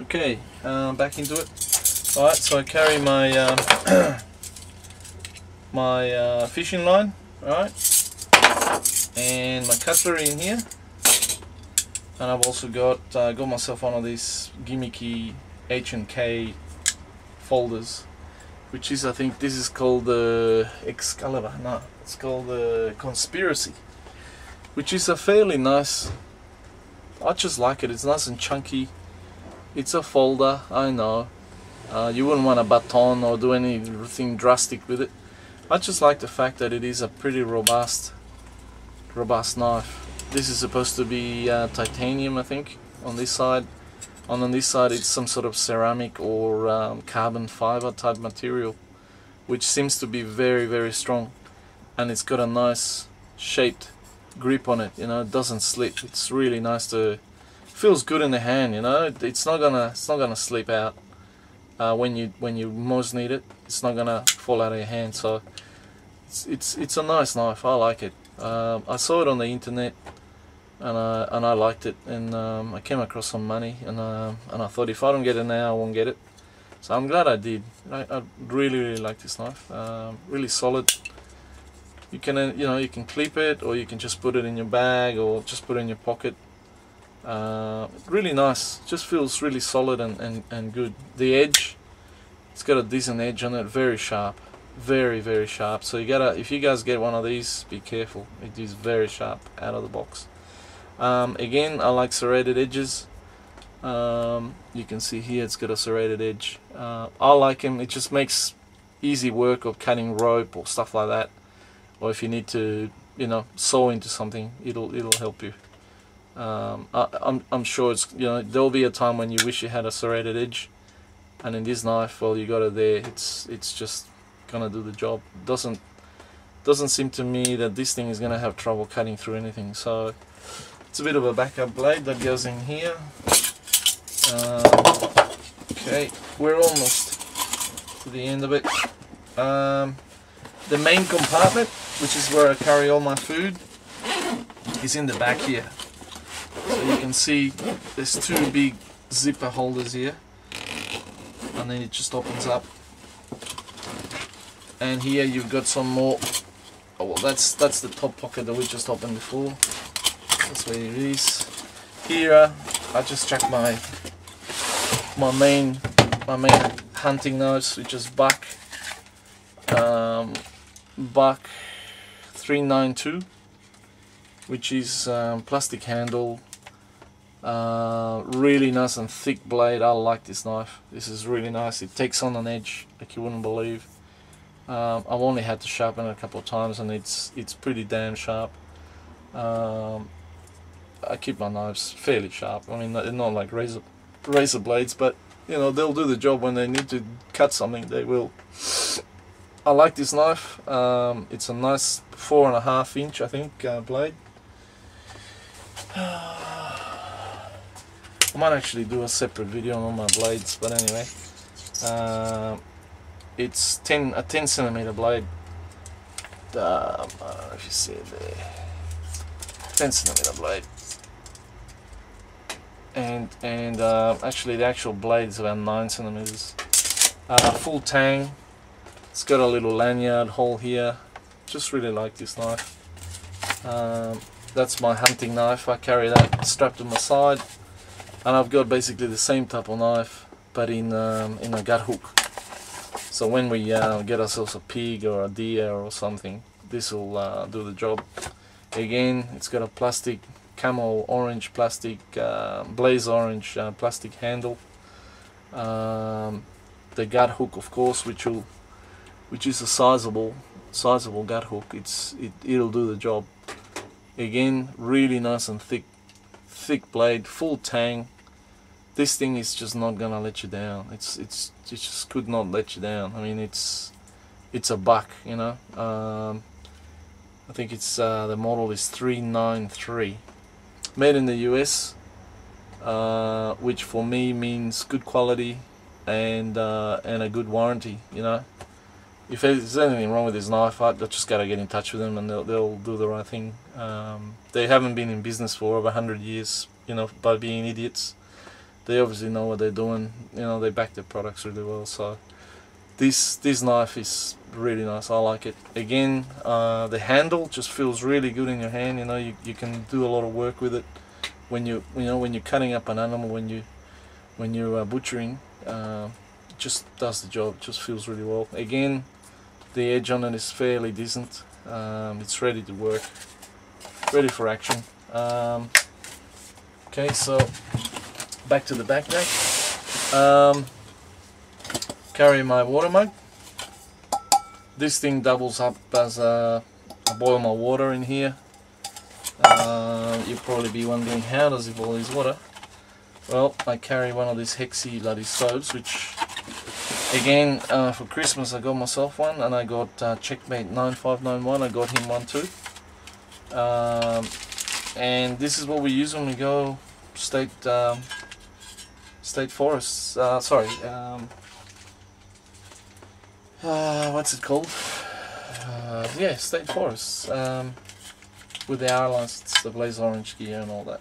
Okay, back into it. Alright, so I carry my my fishing line, right, and my cutlery in here, and I've also got myself one of these gimmicky H&K folders, which is, I think this is called the Excalibur. No, it's called the Conspiracy, which is a fairly nice. I just like it. It's nice and chunky. It's a folder, I know. You wouldn't want a baton or do anything drastic with it. I just like the fact that it is a pretty robust knife. This is supposed to be titanium, I think, on this side. On this side it's some sort of ceramic or carbon fiber type material, which seems to be very, very strong. And it's got a nice shaped grip on it, you know, it doesn't slip. It's really nice to, feels good in the hand, you know. It's not gonna slip out when you most need it. It's not gonna fall out of your hand. So it's a nice knife. I like it. I saw it on the internet and I liked it, and I came across some money, and I thought, if I don't get it now, I won't get it. So I'm glad I did. I really like this knife. Really solid. You can you can clip it, or you can just put it in your bag, or just put it in your pocket. Really nice. Just feels really solid and good. The edge, it's got a decent edge on it. Very sharp, very sharp. So you gotta, if you guys get one of these, be careful. It is very sharp out of the box. Again, I like serrated edges. You can see here it's got a serrated edge. I like them. It just makes easy work of cutting rope or stuff like that. Or if you need to, saw into something, it'll help you. I'm sure it's, there'll be a time when you wish you had a serrated edge, and in this knife, well, you got it there. It's just gonna do the job. Doesn't seem to me that this thing is gonna have trouble cutting through anything. So it's a bit of a backup blade that goes in here. Okay, we're almost to the end of it. The main compartment, which is where I carry all my food, is in the back here. So you can see there's two big zipper holders here, and then it just opens up. And here you've got some more. Oh, well, that's the top pocket that we just opened before. That's where it is. Here I just chuck my main hunting knives, which is Buck 392, which is plastic handle, really nice and thick blade. I like this knife. This is really nice. It takes on an edge like you wouldn't believe. I've only had to sharpen it a couple of times, and it's pretty damn sharp. I keep my knives fairly sharp. I mean, they're not like razor blades, but they'll do the job. When they need to cut something, they will. I like this knife. It's a nice 4.5 inch, I think, blade. I might actually do a separate video on all my blades, but anyway, it's a 10 centimeter blade. I don't know if you see it there. 10 centimeter blade, and actually the actual blade is about 9 centimeters. Full tang. It's got a little lanyard hole here. Just really like this knife. That's my hunting knife. I carry that strapped to my side, and I've got basically the same type of knife, but in a gut hook. So when we get ourselves a pig or a deer or something, this will do the job. Again, it's got a plastic, camo orange plastic, blaze orange plastic handle. The gut hook, of course, which is a sizable gut hook. It'll do the job. Again, really nice and thick blade, full tang. This thing is just not gonna let you down. It just could not let you down. I mean, it's a Buck, I think it's the model is 393, made in the US, which for me means good quality and a good warranty. If there's anything wrong with this knife, I just gotta get in touch with them, and they'll do the right thing. They haven't been in business for over 100 years, by being idiots. they obviously know what they're doing. You know, they back their products really well. So this knife is really nice. I like it. Again, the handle just feels really good in your hand. You know, you can do a lot of work with it when when you're cutting up an animal, when you're butchering. Just does the job. It just feels really well. Again, the edge on it is fairly decent. It's ready to work, ready for action. Okay, so back to the backpack. Carry my water mug. This thing doubles up as I boil my water in here. You'll probably be wondering, how does he boil his water? Well, I carry one of these Hexi bloody stoves, which again, for Christmas I got myself one, and I got Checkmate 9591, I got him one too. And this is what we use when we go state forests, what's it called? Yeah, state forests, with the R license, the blaze orange gear and all that.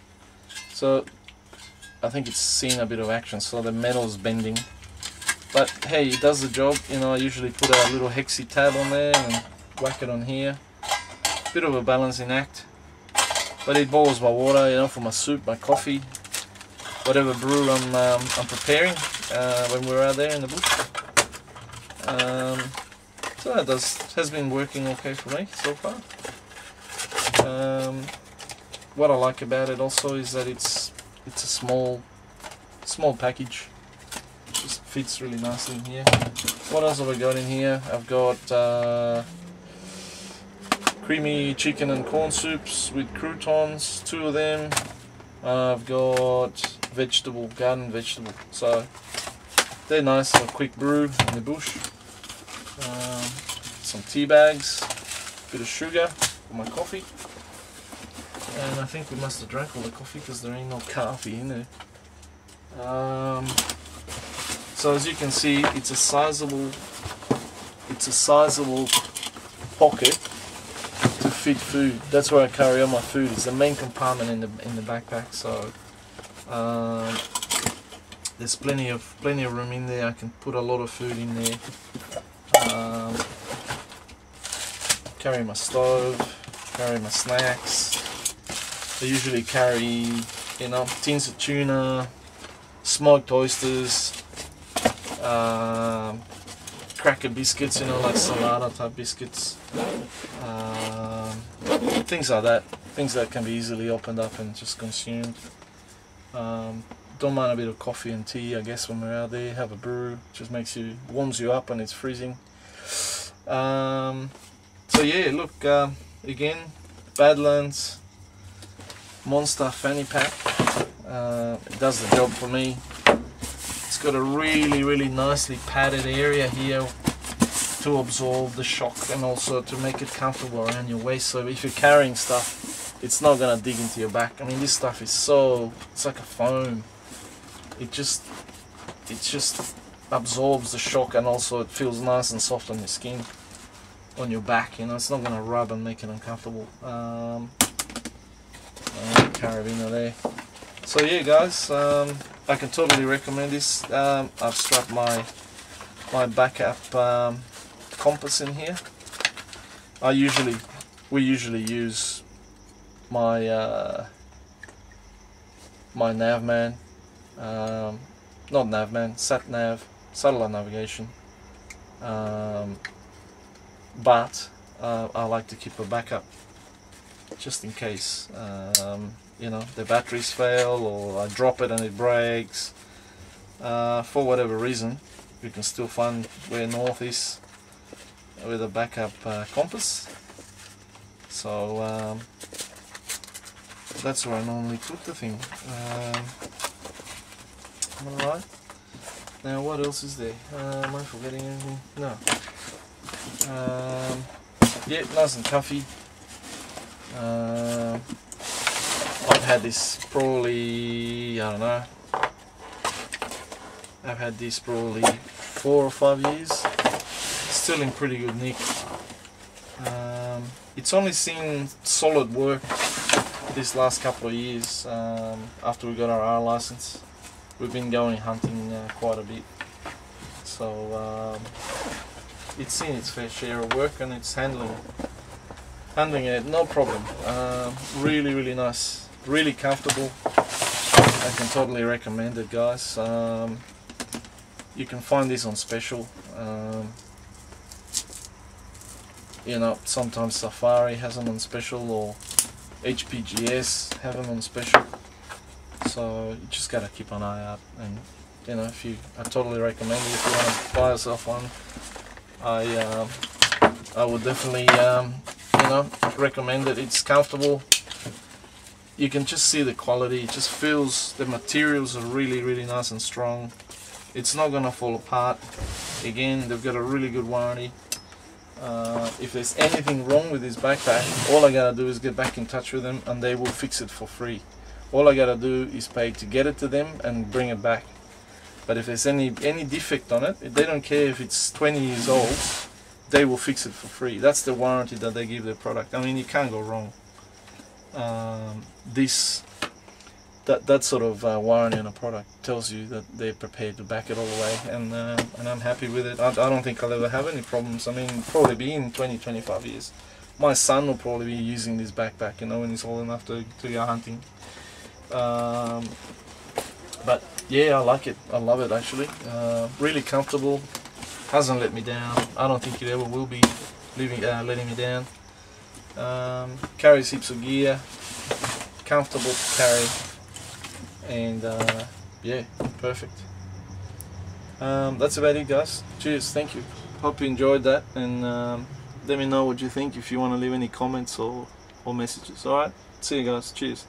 So I think it's seen a bit of action, so the metal's bending. But hey, it does the job. You know, I usually put a little Hexi tab on there and whack it on here. Bit of a balancing act. But it boils my water, you know, for my soup, my coffee, whatever brew I'm preparing when we're out there in the bush. So that has been working okay for me so far. What I like about it also is that it's a small package. Just fits really nicely in here. What else have I got in here? I've got creamy chicken and corn soups with croutons, 2 of them. I've got garden vegetable. So they're nice, a quick brew in the bush. Some tea bags, bit of sugar for my coffee. And I think we must have drank all the coffee because there ain't no coffee in there. So as you can see, it's a sizable pocket to fit food. That's where I carry all my food. It's the main compartment in the backpack. So there's plenty of room in there. I can put a lot of food in there. Carry my stove, carry my snacks. I usually carry, you know, tins of tuna, smoked oysters, cracker biscuits, you know, like salada type biscuits, things like that, things that can be easily opened up and just consumed. Don't mind a bit of coffee and tea, I guess, when we're out there. Have a brew, just warms you up when it's freezing. So yeah, look, again, Badlands Monster Fanny Pack. It does the job for me. It's got a really nicely padded area here to absorb the shock and also to make it comfortable around your waist. So if you're carrying stuff, it's not gonna dig into your back. I mean, this stuff is it's like a foam. It just absorbs the shock, and also it feels nice and soft on your skin, on your back. You know, it's not gonna rub and make it uncomfortable. Carabiner there. So yeah, guys, I can totally recommend this. I've strapped my backup compass in here. We usually use my my Navman, not Navman, sat-nav, satellite navigation. But I like to keep a backup just in case. You know, the batteries fail, or I drop it and it breaks. For whatever reason, you can still find where north is with a backup compass. So that's where I normally put the thing. Alright, now what else is there? Am I forgetting anything? No. Yeah, nice and comfy. I've had this probably, I don't know, I've had this probably 4 or 5 years. Still in pretty good nick. It's only seen solid work this last couple of years after we got our R license. we've been going hunting quite a bit, so it's seen its fair share of work, and it's handling it no problem. Really nice, really comfortable. I can totally recommend it, guys. You can find this on special. You know, sometimes Safari has them on special, or HPGS have them on special. So you just gotta keep an eye out, and you know, I totally recommend it if you want to buy yourself one. I would definitely you know, recommend it. It's comfortable. You can just see the quality. It just feels, the materials are really nice and strong. It's not gonna fall apart. Again, they've got a really good warranty. If there's anything wrong with this backpack, all I gotta do is get back in touch with them, and they will fix it for free. All I gotta do is pay to get it to them and bring it back. But if there's any defect on it, they don't care if it's 20 years old, they will fix it for free. That's the warranty that they give their product. I mean, you can't go wrong. That sort of warranty on a product tells you that they're prepared to back it all the way, and I'm happy with it. I don't think I'll ever have any problems. I mean, probably be in 20-25 years. My son will probably be using this backpack, you know, when he's old enough to go hunting. But yeah, I like it. I love it actually. Really comfortable. Hasn't let me down. I don't think it ever will be letting me down. Carries heaps of gear. Comfortable to carry. And yeah, perfect. That's about it, guys. Cheers. Thank you. Hope you enjoyed that, and let me know what you think if you want to leave any comments or messages. Alright, see you guys. Cheers.